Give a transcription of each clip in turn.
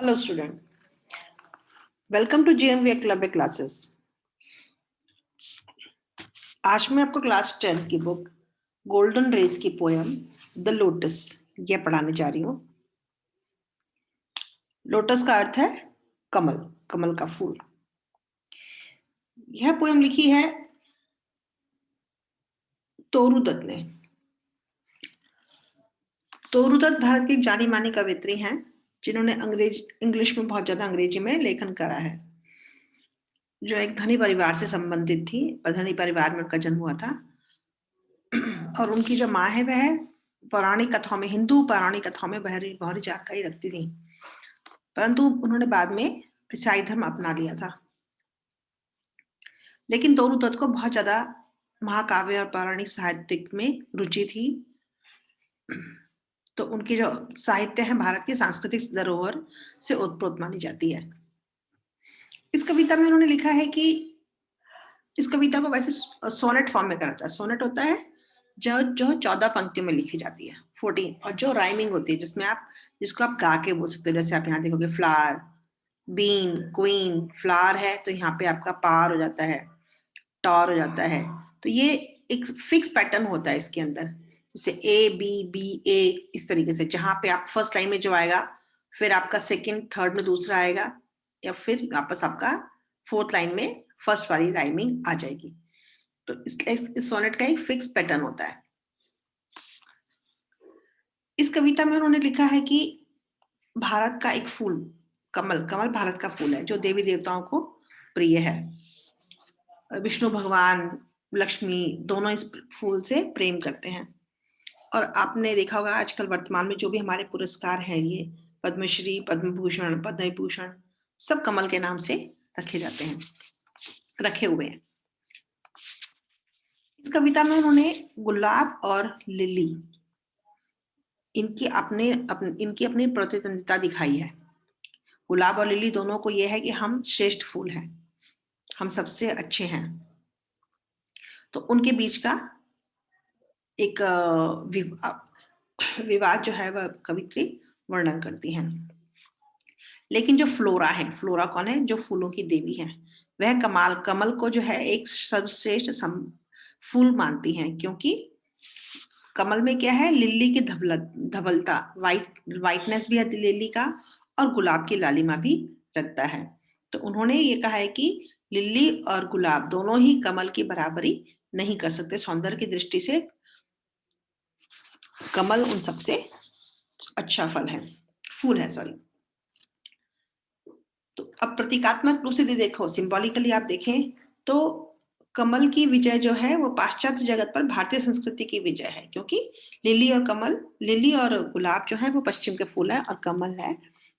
Hello student, welcome to GMVA Club classes. आज मैं आपको क्लास 10 की बुक गोल्डन रेस की पोयम द लोटस ये पढ़ाने जा रही हूँ। लोटस का अर्थ है कमल, कमल का फूल। यह पोयम लिखी है तोरू दत्त ने। तोरू दत्त भारत की एक जानी मानी कवयित्री हैं जिन्होंने इंग्लिश में बहुत ज्यादा अंग्रेजी में लेखन करा है। जो एक धनी परिवार से संबंधित थी, धनी परिवार में उनका जन्म हुआ था और उनकी जो माँ है वह पौराणिक कथाओं में, हिंदू पौराणिक कथाओं में बहुत जानकारी रखती थी, परंतु उन्होंने बाद में ईसाई धर्म अपना लिया था। लेकिन तोरू दत्त को बहुत ज्यादा महाकाव्य और पौराणिक साहित्य में रुचि थी। तो उनकी जो साहित्य है भारत की सांस्कृतिक धरोहर से ओतप्रोत मानी जाती है। इस कविता में उन्होंने लिखा है कि इस कविता को वैसे सोनेट फॉर्म में करा जाता है। सोनेट होता है जो 14 पंक्तियों में लिखी जाती है, 14, और जो राइमिंग होती है जिसको आप गा के बोल सकते हो। जैसे आप यहाँ देखोगे फ्लावर, बीन, क्वीन, फ्लावर है तो यहाँ पे आपका पार हो जाता है, टॉर हो जाता है। तो ये एक फिक्स पैटर्न होता है इसके अंदर, जैसे ए बी बी ए, इस तरीके से। जहां पे आप फर्स्ट लाइन में जो आएगा, फिर आपका सेकंड थर्ड में दूसरा आएगा, या फिर वापस आपका फोर्थ लाइन में फर्स्ट वाली राइमिंग आ जाएगी। तो इस सोनेट का एक फिक्स पैटर्न होता है। इस कविता में उन्होंने लिखा है कि भारत का एक फूल कमल, कमल भारत का फूल है जो देवी देवताओं को प्रिय है। विष्णु भगवान, लक्ष्मी दोनों इस फूल से प्रेम करते हैं। और आपने देखा होगा आजकल वर्तमान में जो भी हमारे पुरस्कार हैं, ये पद्मश्री, पद्म भूषण, पद्म विभूषण, सब कमल के नाम से रखे जाते हैं, रखे हुए हैं। इस कविता में उन्होंने गुलाब और लिली इनकी अपनी प्रतिद्वंदिता दिखाई है। गुलाब और लिली दोनों को यह है कि हम श्रेष्ठ फूल हैं, हम सबसे अच्छे हैं। तो उनके बीच का एक विवाद जो है वह कवित्री वर्णन करती हैं। लेकिन जो फ्लोरा है, फ्लोरा कौन है? जो फूलों की देवी है, वह कमल को जो है एक सर्वश्रेष्ठ फूल मानती हैं, क्योंकि कमल में क्या है? लिली की धवलता, वाइटनेस भी है लिली का, और गुलाब की लालिमा भी रहता है। तो उन्होंने ये कहा है कि लिली और गुलाब दोनों ही कमल की बराबरी नहीं कर सकते सौंदर्य की दृष्टि से। कमल उन सबसे अच्छा फूल है, सॉरी। तो अब प्रतीकात्मक रूप से देखो, सिंबॉलिकली आप देखें तो कमल की विजय जो है वो पाश्चात्य जगत पर भारतीय संस्कृति की विजय है, क्योंकि लिली और गुलाब जो है वो पश्चिम के फूल है, और कमल है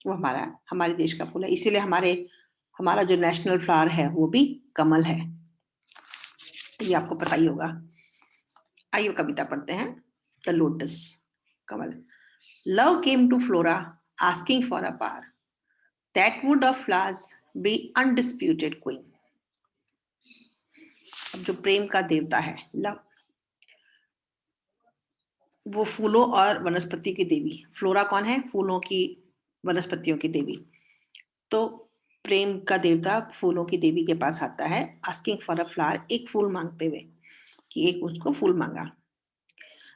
वो हमारे देश का फूल है। इसीलिए हमारा जो नेशनल फ्लावर है वो भी कमल है। ये आपको पता ही होगा। आइए कविता पढ़ते हैं। द लोटस, कमल। Love came to Flora asking for a par, that would of flowers be undisputed queen. अब जो प्रेम का देवता है लव, वो फूलों और वनस्पति की देवी। फ्लोरा कौन है? फूलों की, वनस्पतियों की देवी। तो प्रेम का देवता फूलों की देवी के पास आता है, आस्किंग फॉर अ फ्लावर, एक फूल मांगते हुए, कि एक उसको फूल मांगा।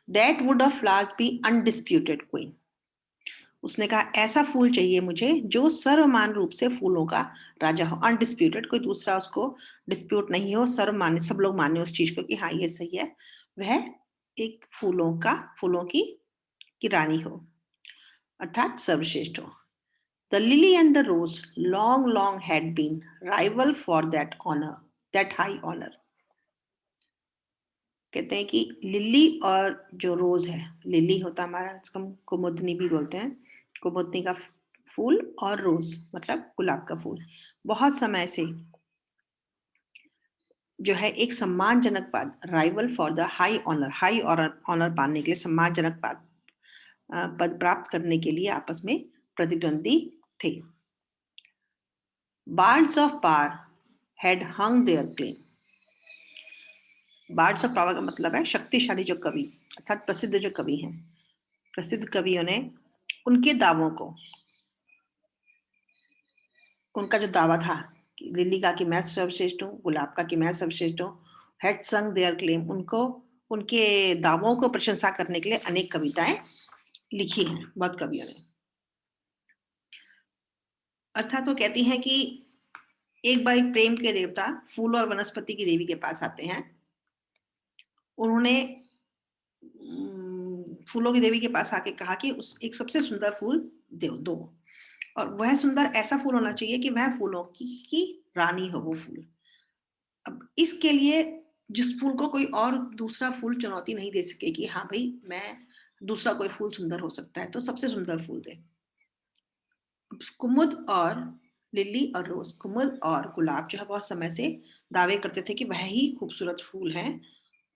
That would of flowers be undisputed queen, उसने कहा ऐसा फूल चाहिए मुझे जो सर्वमान रूप से फूलों का राजा हो। अनडिस्प्यूटेड, कोई दूसरा उसको डिस्प्यूट नहीं हो, सर्वमान्य, सब लोग माने उस चीज को कि हाँ ये सही है, वह एक फूलों की रानी हो, अर्थात सर्वश्रेष्ठ हो। The lily and the rose long long had been rival for that honour, that high honour. कहते हैं कि लिली और जो रोज है, लिली होता हमारा, इसको हम कुमुदनी भी बोलते हैं, कुमुदनी का फूल, और रोज मतलब गुलाब का फूल, बहुत समय से जो है एक सम्मानजनक पद, rival for the high honour पाने के लिए, सम्मानजनक पद प्राप्त करने के लिए आपस में प्रतिद्वंदी थे। Bards of par had hung their claim, bards of power का मतलब है शक्तिशाली जो कवि, अर्थात प्रसिद्ध जो कवि हैं, प्रसिद्ध कवियों ने उनके दावों को उनका जो दावा था कि लिली का कि मैं सर्वश्रेष्ठ हूँ, गुलाब का कि मैं सर्वश्रेष्ठ हूँ, हैड संग देयर क्लेम, उनको उनके दावों को प्रशंसा करने के लिए अनेक कविताएं लिखी हैं बहुत कवियों ने। अर्थात वो कहती हैं कि एक बार एक प्रेम के देवता फूल और वनस्पति की देवी के पास आते हैं। उन्होंने फूलों की देवी के पास आके कहा कि उस एक सबसे सुंदर फूल दो, और वह सुंदर ऐसा फूल होना चाहिए कि वह फूलों की रानी हो वो फूल। अब इसके लिए जिस फूल को कोई और दूसरा फूल चुनौती नहीं दे सके कि हाँ भाई मैं दूसरा कोई फूल सुंदर हो सकता है, तो सबसे सुंदर फूल दे। कुमुद और लिली और रोज, कुमुद और गुलाब जो है बहुत समय से दावे करते थे कि वह ही खूबसूरत फूल हैं,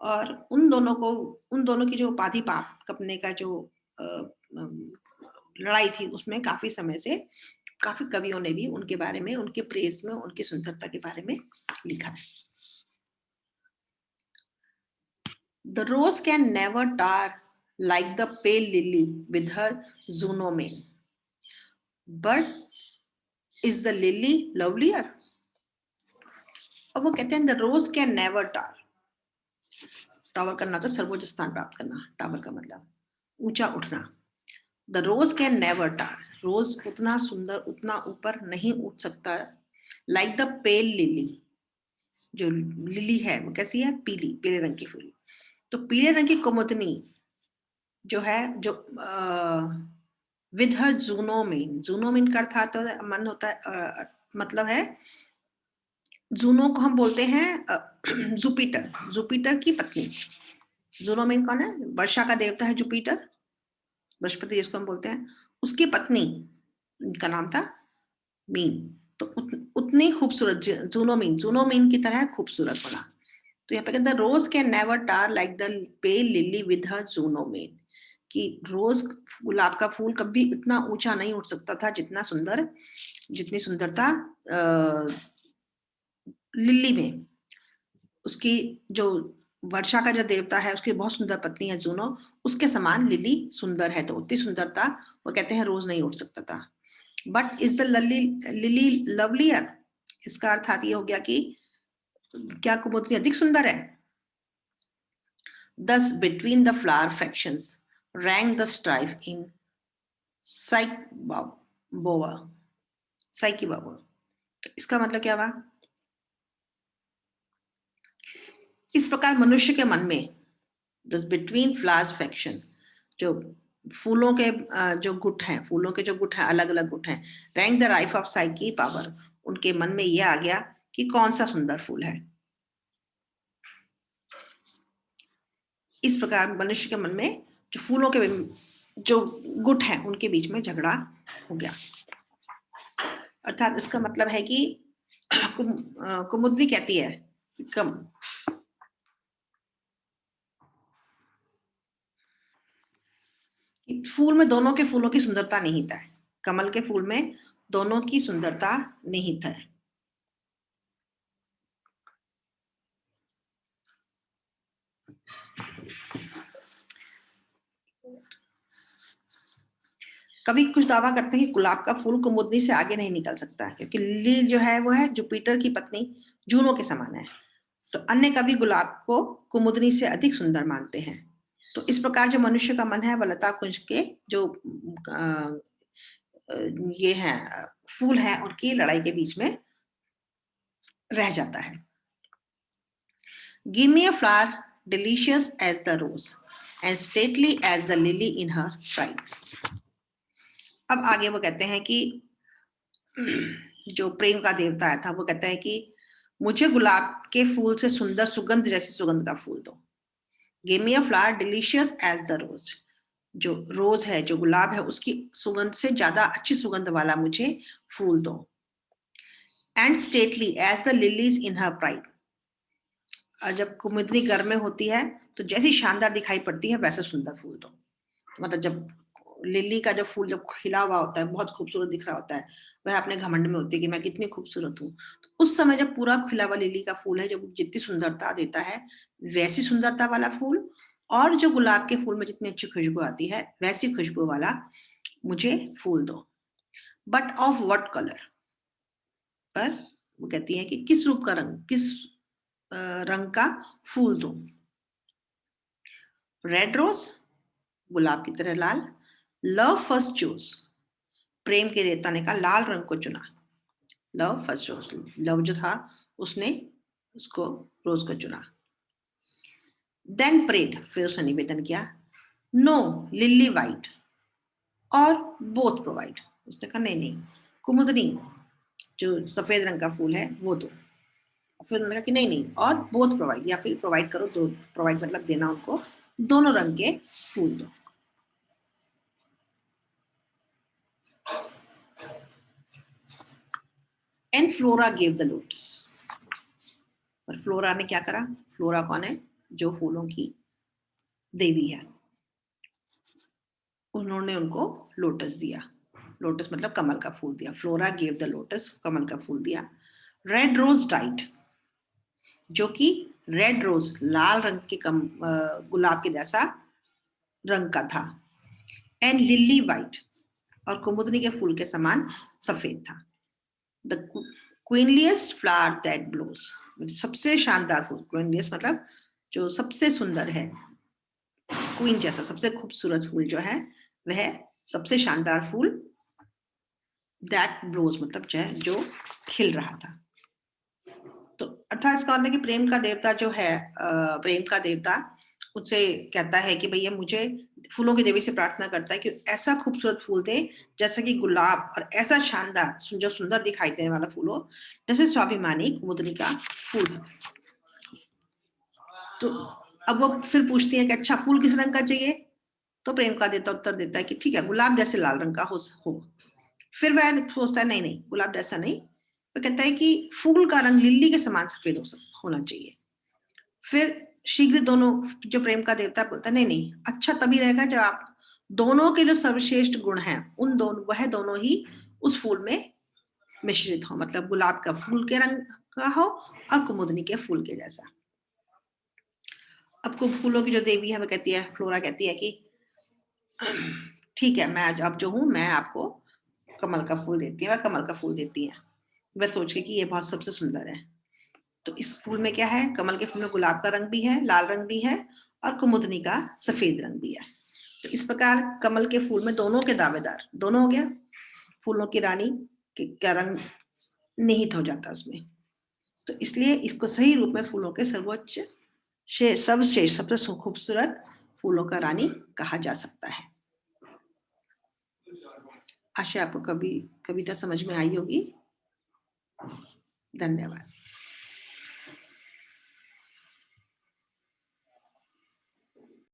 और उन दोनों की जो उपाधि कपने का जो लड़ाई थी उसमें काफी समय से काफी कवियों ने भी उनके बारे में, उनके प्रेस में, उनकी सुंदरता के बारे में लिखा है। The rose can never tar like the pale lily with her zoonomen. But is the lily lovelier? अब वो कहते हैं the rose can never tar. Tower करना तो सर्वोच्च स्थान प्राप्त करना, टावर का मतलब ऊंचा उठना। The rose can never tar. रोज उतना सुंदर, उतना ऊपर नहीं उठ सकता like the pale lily. जो लिली है वो कैसी है? पीली, पीले रंग की फूल। तो पीले रंग की कुमुदनी जो है, जो विद हर जूनोमीन, जूनोमीन का अर्थ मन होता है, मतलब है जूनो को हम बोलते हैं जुपिटर, जुपिटर की पत्नी। जूनोमीन कौन है? वर्षा का देवता है जुपिटर, बृहस्पति जिसको हम बोलते हैं, उसकी पत्नी, उनका नाम था मीन। तो उतनी खूबसूरत जूनोमीन, जूनोमीन की तरह खूबसूरत बना। तो यहाँ पे कहते हैं rose can never tar like the pale lily with her जूनोमीन, कि रोज गुलाब का फूल कभी इतना ऊंचा नहीं उठ सकता था जितनी सुंदरता लिली में। उसकी जो वर्षा का जो देवता है उसकी बहुत सुंदर पत्नी है जूनो, उसके समान लिली सुंदर है, तो उतनी सुंदरता वो कहते हैं रोज नहीं उठ सकता था। But is the lily lovelier, इसका अर्थ ये हो गया कि क्या कुमुदनी अधिक सुंदर है? Thus between the flower factions rang the strife in Psyche Baba। इसका मतलब क्या हुआ? इस प्रकार मनुष्य के मन में Thus between flowers faction, जो फूलों के जो गुट हैं, फूलों के जो गुट हैं, अलग अलग गुट हैं, rank the rife of psyche power, उनके मन में यह आ गया कि कौन सा सुंदर फूल है। इस प्रकार मनुष्य के मन में जो फूलों के जो गुट हैं उनके बीच में झगड़ा हो गया। अर्थात इसका मतलब है कि कुमुदनी कहती है फूल में दोनों के फूलों की सुंदरता निहित है, कमल के फूल में दोनों की सुंदरता निहित है। कभी कुछ दावा करते हैं कि गुलाब का फूल कुमुदनी से आगे नहीं निकल सकता है, क्योंकि लिली जो है वो है जुपिटर की पत्नी जूनो के समान है। तो अन्य कवि गुलाब को कुमुदनी से अधिक सुंदर मानते हैं। तो इस प्रकार जो मनुष्य का मन है वह लता कुंज के जो ये है फूल हैं उनकी लड़ाई के बीच में रह जाता है। Give me a flower delicious as the rose and stately as the lily in her pride। अब आगे वो कहते हैं कि जो प्रेम का देवता आया था वो कहता है कि मुझे गुलाब के फूल से सुंदर सुगंध जैसी सुगंध का फूल दो। Give me a flower delicious as the rose, जो रोज है, जो गुलाब है, उसकी सुगंध से ज्यादा अच्छी सुगंध वाला मुझे फूल दो। And stately as the lilies in her pride, और जब कुमुदनी घर में होती है तो जैसी शानदार दिखाई पड़ती है वैसे सुंदर फूल दो। मतलब जब लिली का जो फूल जब खिला हुआ होता है, बहुत खूबसूरत दिख रहा होता है, वह अपने घमंड में होती है कि मैं कितनी खूबसूरत हूँ, तो उस समय जब पूरा खिला हुआ लिली का फूल है, जब जितनी सुंदरता देता है वैसी सुंदरता वाला फूल, और जो गुलाब के फूल में जितनी अच्छी खुशबू आती है वैसी खुशबू वाला मुझे फूल दो। बट ऑफ व्हाट कलर, पर वो कहती है कि किस रूप का रंग, किस रंग का फूल दूं। रेड रोज, गुलाब की तरह लाल। लव फर्स्ट चूज, प्रेम के देवता ने कहा लाल रंग को चुना। लव फर्स्ट चूज, लव जो था उसने उसको रोज को चुना। देन प्रेड, फिर उसने निवेदन किया, नो लिली वाइट और बोथ प्रोवाइड। उसने कहा नहीं नहीं, कुमुदनी जो सफेद रंग का फूल है वो दो। फिर उन्होंने कहा कि नहीं नहीं, और बोथ प्रोवाइड, या फिर प्रोवाइड करो, दो प्रोवाइड मतलब देना उनको, दोनों रंग के फूल दो। And flora gave the lotus, पर फ्लोरा ने क्या करा? फ्लोरा कौन है? जो फूलों की देवी है। उन्होंने उनको लोटस दिया। लोटस मतलब कमल का फूल दिया। फ्लोरा गेव द लोटस, कमल का फूल दिया। रेड रोज डाइट, जो कि रेड रोज लाल रंग के गुलाब के जैसा रंग का था। एंड लिली वाइट, और कुमुदनी के फूल के समान सफेद था। द क्वीनलीस्ट फ्लावर दैट ब्लोस, सबसे शानदार फूल। क्वीनलीस्ट मतलब जो सबसे सुंदर है, क्वीन जैसा सबसे खूबसूरत फूल जो है वह सबसे शानदार फूल। दैट ब्लोज मतलब जो खिल रहा था। तो अर्थात इसका मतलब कि प्रेम का देवता जो है, प्रेम का देवता उससे कहता है कि भैया मुझे, फूलों की देवी से प्रार्थना करता है कि ऐसा खूबसूरत फूल दे जैसा कि गुलाब, और ऐसा शानदार जो सुंदर दिखाई देने वाला फूल हो जैसे स्वाभिमानी कुमुदनी का फूल है। तो अब वो फिर पूछती है कि अच्छा फूल किस रंग का चाहिए? तो प्रेम का देवता उत्तर देता है कि ठीक है, गुलाब जैसे लाल रंग का हो। फिर वह सोचता है नहीं नहीं, गुलाब जैसा नहीं। वो कहता है कि फूल का रंग लिल्ली के समान सफेद होना चाहिए। फिर शीघ्र दोनों, जो प्रेम का देवता बोलता है नहीं नहीं, अच्छा तभी रहेगा जब आप दोनों के जो सर्वश्रेष्ठ गुण हैं उन दोनों, वह दोनों ही उस फूल में मिश्रित हो। मतलब गुलाब का फूल के रंग का हो और कुमुदनी के फूल के जैसा। अब फूलों की जो देवी है वो कहती है, फ्लोरा कहती है कि ठीक है, मैं अब जो हूं मैं आपको कमल का फूल देती है। वह कमल का फूल देती है। वह सोच के कि ये बहुत सबसे सुंदर है। तो इस फूल में क्या है? कमल के फूल में गुलाब का रंग भी है, लाल रंग भी है, और कुमुदनी का सफेद रंग भी है। तो इस प्रकार कमल के फूल में दोनों के दावेदार, दोनों हो गया, फूलों की रानी का रंग निहित हो जाता उसमें। तो इसलिए इसको सही रूप में फूलों के सर्वोच्च, सर्वश्रेष्ठ, सबसे खूबसूरत फूलों का रानी कहा जा सकता है। आशा आपको कविता समझ में आई होगी। धन्यवाद।